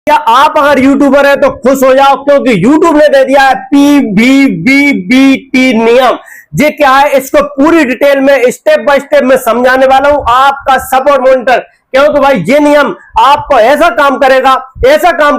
क्या आप अगर यूट्यूबर है तो खुश हो जाओ, क्योंकि यूट्यूब ने दे दिया है PVBBT नियम। ये क्या है, इसको पूरी डिटेल में स्टेप बाय स्टेप में समझाने वाला हूं, आपका सपोर्ट मॉनिटर। क्योंकि भाई ये नियम आपको ऐसा काम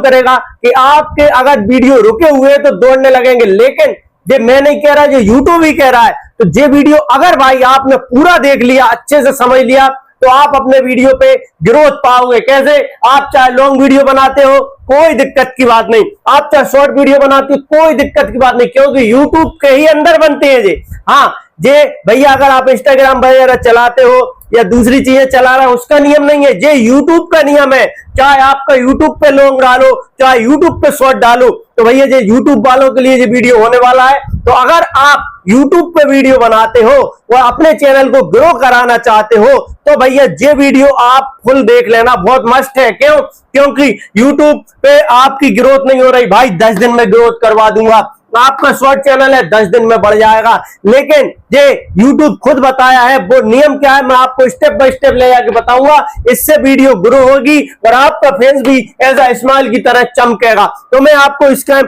करेगा कि आपके अगर वीडियो रुके हुए तो दौड़ने लगेंगे। लेकिन ये मैं नहीं कह रहा, ये यूट्यूब ही कह रहा है। तो ये वीडियो अगर भाई आपने पूरा देख लिया, अच्छे से समझ लिया, तो आप अपने वीडियो पे ग्रोथ पाओगे। कैसे? आप चाहे लॉन्ग वीडियो बनाते हो, कोई दिक्कत की बात नहीं। आप चाहे शॉर्ट वीडियो बनाते हो, कोई दिक्कत की बात नहीं, क्योंकि यूट्यूब के ही अंदर बनते हैं ये। हाँ, ये भैया अगर आप इंस्टाग्राम वगैरह चलाते हो या दूसरी चीजें चला रहा हो, उसका नियम नहीं है, ये यूट्यूब का नियम है। चाहे आपका यूट्यूब पे लॉन्ग डालो, चाहे यूट्यूब पे शॉर्ट डालो, तो भैया ये यूट्यूब वालों के लिए ये वीडियो होने वाला है। तो अगर आप यूट्यूब पे वीडियो बनाते हो और अपने चैनल को ग्रो कराना चाहते हो, तो भैया ये वीडियो आप फुल देख लेना, बहुत मस्त है। क्यों? क्योंकि यूट्यूब पे आपकी ग्रोथ नहीं हो रही, भाई 10 दिन में ग्रोथ करवा दूंगा। आपका शॉर्ट चैनल है, 10 दिन में बढ़ जाएगा। लेकिन ये यूट्यूब खुद बताया है, वो नियम क्या है मैं आपको स्टेप बाय स्टेप ले जाके बताऊंगा। इससे वीडियो ग्रो होगी और आपका फेस भी ऐसा स्माइल की तरह चमकेगा। तो मैं आपको इसका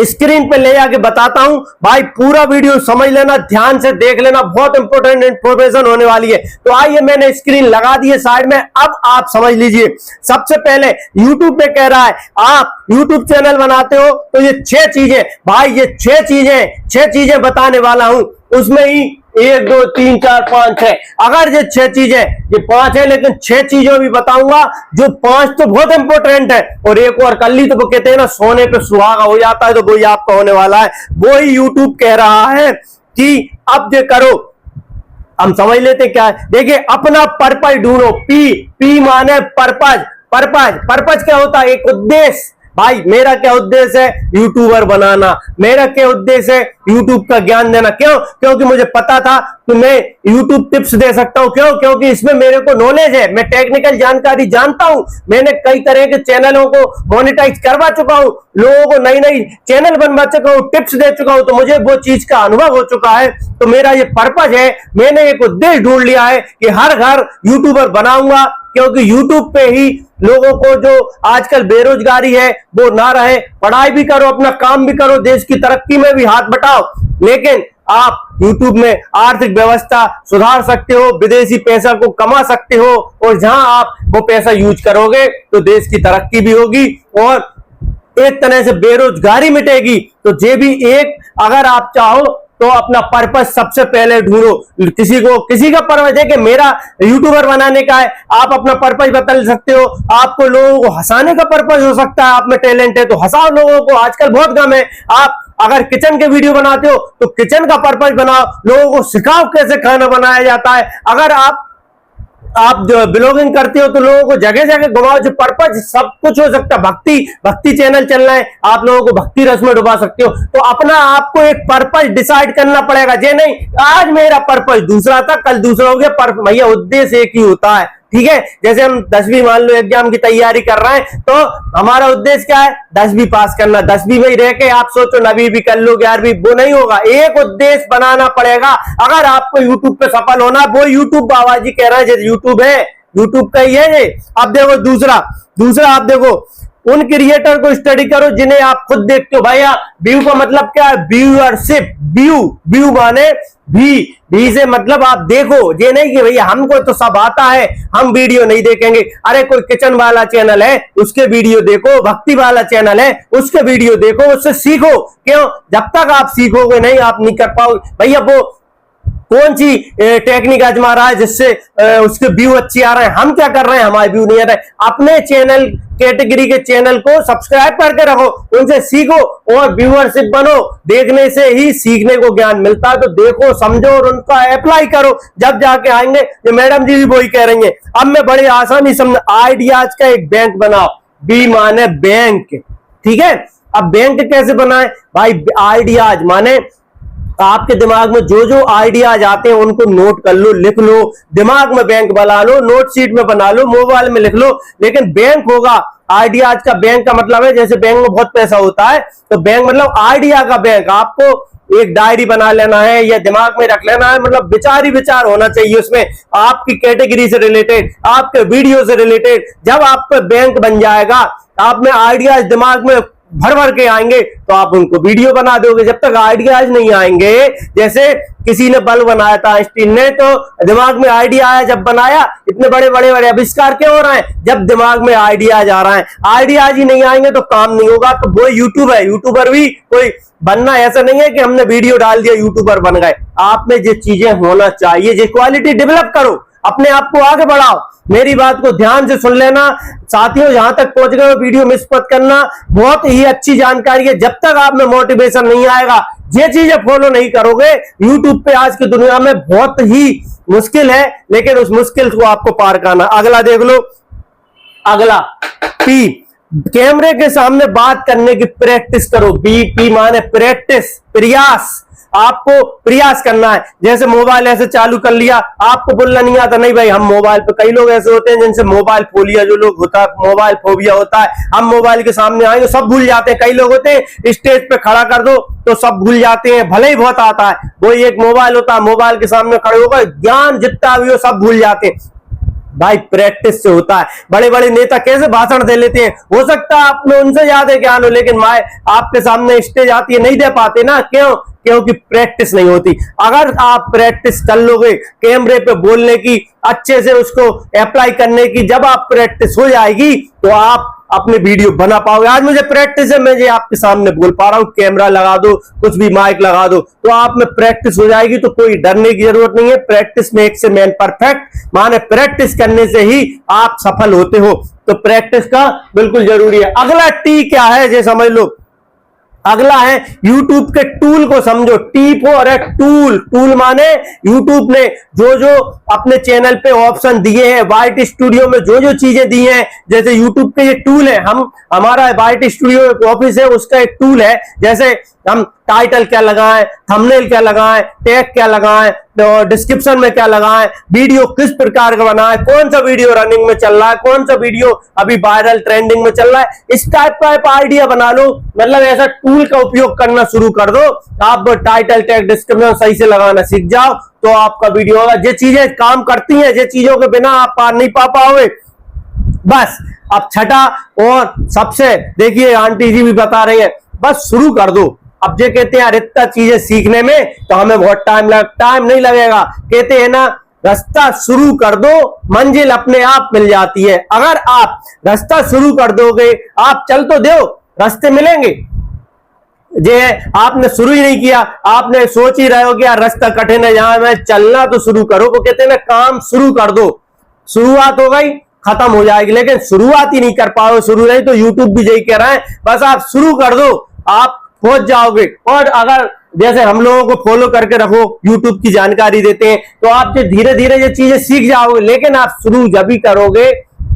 स्क्रीन पे ले जाके बताता हूं, भाई पूरा वीडियो समझ लेना, ध्यान से देख लेना, बहुत इंपॉर्टेंट इंफॉर्मेशन होने वाली है। तो आइए, मैंने स्क्रीन लगा दी है साइड में, अब आप समझ लीजिए। सबसे पहले यूट्यूब पे कह रहा है आप यूट्यूब चैनल बनाते हो तो ये 6 चीजें, भाई ये 6 चीजें बताने वाला हूं। उसमें ही 1 2 3 4 5 6, अगर ये 6 चीजें, ये 5 है लेकिन 6 चीजों भी बताऊंगा, जो 5 तो बहुत इंपॉर्टेंट है और एक और कर ली तो वो कहते हैं ना, सोने पे सुहागा हो जाता है, तो वही आपका होने वाला है। वो ही यूट्यूब कह रहा है कि अब ये करो। हम समझ लेते क्या है। देखिए, अपना पर्पज ढूंढो। पी माने पर्पज। पर्पज क्या होता है? एक उद्देश्य। भाई मेरा क्या उद्देश्य है? यूट्यूबर बनाना। मेरा क्या उद्देश्य है? यूट्यूब का ज्ञान देना। क्यों? क्योंकि मुझे पता था कि मैं यूट्यूब टिप्स दे सकता हूं। क्यों? क्योंकि इसमें मेरे को नॉलेज है, मैं टेक्निकल जानकारी जानता हूं। मैंने कई तरह के चैनलों को मोनेटाइज करवा चुका हूं, लोगों को नई नई चैनल बनवा चुका हूं, टिप्स दे चुका हूं, तो मुझे वो चीज का अनुभव हो चुका है। तो मेरा ये पर्पज है, मैंने एक उद्देश्य ढूंढ लिया है कि हर घर यूट्यूबर बनाऊंगा। क्योंकि यूट्यूब पे ही लोगों को जो आजकल बेरोजगारी है वो ना रहे, पढ़ाई भी करो, अपना काम भी करो, देश की तरक्की में भी हाथ बटाओ। लेकिन आप यूट्यूब में आर्थिक व्यवस्था सुधार सकते हो, विदेशी पैसा को कमा सकते हो, और जहां आप वो पैसा यूज करोगे तो देश की तरक्की भी होगी और एक तरह से बेरोजगारी मिटेगी। तो ये भी एक, अगर आप चाहो तो अपना पर्पस सबसे पहले ढूंढो। किसी का पर्पस है कि मेरा यूट्यूबर बनाने का है, आप अपना पर्पस बदल सकते हो। आपको लोगों को हंसाने का पर्पस हो सकता है, आप में टैलेंट है तो हंसाओ लोगों को, आजकल बहुत कम है। आप अगर किचन के वीडियो बनाते हो तो किचन का पर्पस बनाओ, लोगों को सिखाओ कैसे खाना बनाया जाता है। अगर आप जो ब्लॉगिंग करते हो तो लोगों को जगह जगह घुमाओ, जो पर्पज सब कुछ हो सकता है। भक्ति चैनल चल रहा है, आप लोगों को भक्ति रस में डुबा सकते हो। तो अपना आपको एक पर्पज डिसाइड करना पड़ेगा। जे नहीं आज मेरा पर्पज दूसरा था, कल दूसरा हो गया, भैया उद्देश्य एक ही होता है। ठीक है, जैसे हम 10वीं मान लो एग्जाम की तैयारी कर रहे हैं, तो हमारा उद्देश्य क्या है? 10वीं पास करना। 10वीं में ही रह के आप सोचो 9वीं भी कर लो, 11वीं, वो नहीं होगा। एक उद्देश्य बनाना पड़ेगा अगर आपको यूट्यूब पे सफल होना। वो यूट्यूब बाबा जी कह रहे हैं, जैसे यूट्यूब है, यूट्यूब का ही है ये। अब देखो दूसरा आप देखो, उन क्रिएटर को स्टडी करो जिन्हें आप खुद देखते हो। भैया व्यू का मतलब क्या है? व्यूअरशिप। व्यू माने भी से मतलब आप देखो, ये नहीं कि भैया हमको तो सब आता है, हम वीडियो नहीं देखेंगे। अरे कोई किचन वाला चैनल है उसके वीडियो देखो, भक्ति वाला चैनल है उसके वीडियो देखो, उससे सीखो। क्यों? जब तक आप सीखोगे नहीं, आप नहीं कर पाओगे। भैया वो कौन सी टेक्निक आजमा रहा है जिससे उसके व्यू अच्छे आ रहे हैं? हम क्या कर रहे हैं? हमारे व्यू नहीं आ रहे। अपने चैनल कैटेगरी के चैनल को सब्सक्राइब करके रखो, उनसे सीखो और व्यूअरशिप बनो। देखने से ही सीखने को ज्ञान मिलता है। तो देखो, समझो और उनका अप्लाई करो, जब जाके आएंगे। ये मैडम जी भी वही कह रही हैं। अब मैं बड़ी आसानी समझ, आइडियाज का एक बैंक बनाओ। बी माने बैंक, ठीक है। अब बैंक कैसे बनाए? भाई आइडियाज माने आपके दिमाग में जो आइडियाज आते हैं उनको नोट कर लो, लिख लो, दिमाग में बैंक बना लो, नोट शीट में बना लो, मोबाइल में लिख लो। लेकिन बैंक होगा आइडियाज का। बैंक का मतलब है, जैसे बैंक में बहुत पैसा होता है तो बैंक मतलब आइडिया का बैंक। आपको एक डायरी बना लेना है या दिमाग में रख लेना है, मतलब विचार ही विचार होना चाहिए उसमें, आपकी कैटेगरी से रिलेटेड, आपके वीडियो से रिलेटेड। जब आपका बैंक बन जाएगा आप में आइडियाज दिमाग में भर भर के आएंगे तो आप उनको वीडियो बना दोगे। जब तक आइडियाज नहीं आएंगे, जैसे किसी ने बल्ब बनाया था आइंस्टीन ने, तो दिमाग में आइडिया आया, जब बनाया, इतने बड़े बड़े बड़े आविष्कार क्यों हो रहे हैं? जब दिमाग में आइडियाज आ रहा है। आइडियाज ही नहीं आएंगे तो काम नहीं होगा। तो वो यूट्यूब है, यूट्यूबर भी कोई बनना ऐसा नहीं है कि हमने वीडियो डाल दिया यूट्यूबर बन गए। आप में जो चीजें होना चाहिए, जो क्वालिटी डेवलप करो, अपने आप को आगे बढ़ाओ। मेरी बात को ध्यान से सुन लेना साथियों, जहां तक पहुंच गए वीडियो मिस मत करना, बहुत ही अच्छी जानकारी है। जब तक आप में मोटिवेशन नहीं आएगा, ये चीजें फॉलो नहीं करोगे, यूट्यूब पे आज की दुनिया में बहुत ही मुश्किल है, लेकिन उस मुश्किल को आपको पार करना। अगला देख लो, अगला पी, कैमरे के सामने बात करने की प्रैक्टिस करो। पी माने प्रैक्टिस, प्रयास, आपको प्रयास करना है। जैसे मोबाइल ऐसे चालू कर लिया, आपको बोलना नहीं आता, नहीं भाई हम मोबाइल पे, कई लोग ऐसे होते हैं जिनसे मोबाइल फोबिया, जो लोग होता है मोबाइल फोबिया होता है, हम मोबाइल के सामने आएंगे सब भूल जाते हैं। कई लोग होते हैं स्टेज पे खड़ा कर दो तो सब भूल जाते हैं, भले ही बहुत आता है, वो एक मोबाइल होता है, मोबाइल के सामने खड़े होकर ज्ञान जितना भी हो सब भूल जाते हैं। भाई प्रैक्टिस से होता है। बड़े बड़े नेता कैसे भाषण दे लेते हैं, हो सकता है आप में उनसे ज्यादा ज्ञान हो, लेकिन माए आपके सामने स्टेज आती है, नहीं दे पाते ना, क्यों? क्योंकि प्रैक्टिस नहीं होती। अगर आप प्रैक्टिस कर लोगे कैमरे पे बोलने की, अच्छे से उसको अप्लाई करने की, जब आप प्रैक्टिस हो जाएगी तो आप अपने वीडियो बना पाओगे। आज मुझे प्रैक्टिस है, मैं ये आपके सामने बोल पा रहा हूं, कैमरा लगा दो, कुछ भी माइक लगा दो, तो आप में प्रैक्टिस हो जाएगी, तो कोई डरने की जरूरत नहीं है। प्रैक्टिस में एक से मैन परफेक्ट, माने प्रैक्टिस करने से ही आप सफल होते हो। तो प्रैक्टिस का बिल्कुल जरूरी है। अगला टी क्या है, ये समझ लो। अगला है यूट्यूब के टूल को समझो। T for a tool. Tool माने यूट्यूब ने जो जो अपने चैनल पे ऑप्शन दिए हैं, वाइट स्टूडियो में जो जो चीजें दी हैं, जैसे यूट्यूब के ये टूल है, हमारा वाइट स्टूडियो एक ऑफिस है, उसका एक टूल है। जैसे हम टाइटल क्या लगाएं, थंबनेल क्या लगाएं, टैग क्या लगाएं, तो डिस्क्रिप्शन में क्या लगाएं, वीडियो किस प्रकार का बनाएं, कौन सा वीडियो रनिंग में चल रहा है, कौन सा वीडियो अभी वायरल ट्रेंडिंग में चल रहा है, इस टाइप का एक आइडिया बना लो। मतलब ऐसा टूल का उपयोग करना शुरू कर दो। आप टाइटल टैग डिस्क्रिप्शन सही से लगाना सीख जाओ तो आपका वीडियो होगा। ये चीजें काम करती हैं, ये चीजों के बिना आप पार नहीं पा पाओगे। बस अब छठा और सबसे, देखिए आंटी जी भी बता रही है, बस शुरू कर दो। अब जो कहते हैं इतना चीजें सीखने में तो हमें बहुत टाइम नहीं लगेगा। कहते हैं ना, रास्ता शुरू कर दो, मंजिल अपने आप मिल जाती है। अगर आप रास्ता शुरू कर दोगे, आप चल तो दो, रास्ते मिलेंगे। जे आपने शुरू ही नहीं किया, आपने सोच ही रहे हो कि यार रास्ता कठिन है, यहां मैं चलना तो शुरू करो। वो कहते हैं ना, काम शुरू कर दो, शुरुआत हो गई खत्म हो जाएगी, लेकिन शुरुआत ही नहीं कर पाओ। शुरू नहीं तो यूट्यूब भी यही कह रहा है, बस आप शुरू कर दो, आप पहुंच जाओगे। और अगर जैसे हम लोगों को फॉलो करके रखो, यूट्यूब की जानकारी देते हैं, तो आप धीरे धीरे ये चीजें सीख जाओगे। लेकिन आप शुरू जब भी करोगे,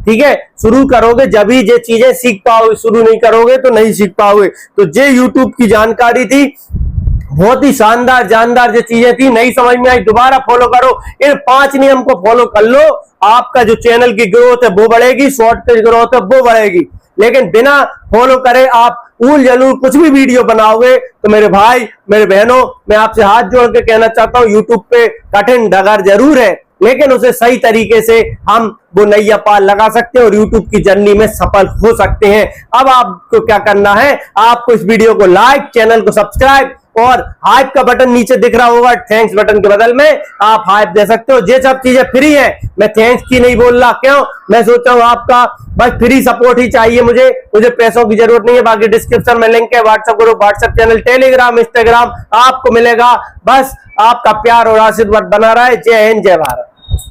ठीक है, शुरू करोगे जब ही ये चीजें सीख पाओगे, शुरू नहीं करोगे तो नहीं सीख पाओगे। तो ये यूट्यूब की जानकारी थी, बहुत ही शानदार जानदार जो चीजें थी, नहीं समझ में आई दोबारा फॉलो करो। इन 5 नियम को फॉलो कर लो, आपका जो चैनल की ग्रोथ है वो बढ़ेगी, शॉर्ट की ग्रोथ है वो बढ़ेगी। लेकिन बिना फॉलो करे आप उल जलूल कुछ भी वीडियो बनाओगे तो मेरे भाई मेरे बहनों, मैं आपसे हाथ जोड़ के कहना चाहता हूं, यूट्यूब पे कठिन डगर जरूर है, लेकिन उसे सही तरीके से हम वो नैया पार लगा सकते हैं और यूट्यूब की जर्नी में सफल हो सकते हैं। अब आपको क्या करना है, आपको इस वीडियो को लाइक, चैनल को सब्सक्राइब और हाइप का बटन नीचे दिख रहा होगा, थैंक्स बटन के बदल में आप हाइप दे सकते हो। ये सब चीजें फ्री है, मैं थैंक्स की नहीं बोल रहा, क्यों? मैं सोच रहा हूं आपका बस फ्री सपोर्ट ही चाहिए मुझे पैसों की जरूरत नहीं है। बाकी डिस्क्रिप्शन में लिंक है, WhatsApp group, WhatsApp channel, Telegram, Instagram आपको मिलेगा। बस आपका प्यार और आशीर्वाद बना रहा है। जय हिंद, जय भारत।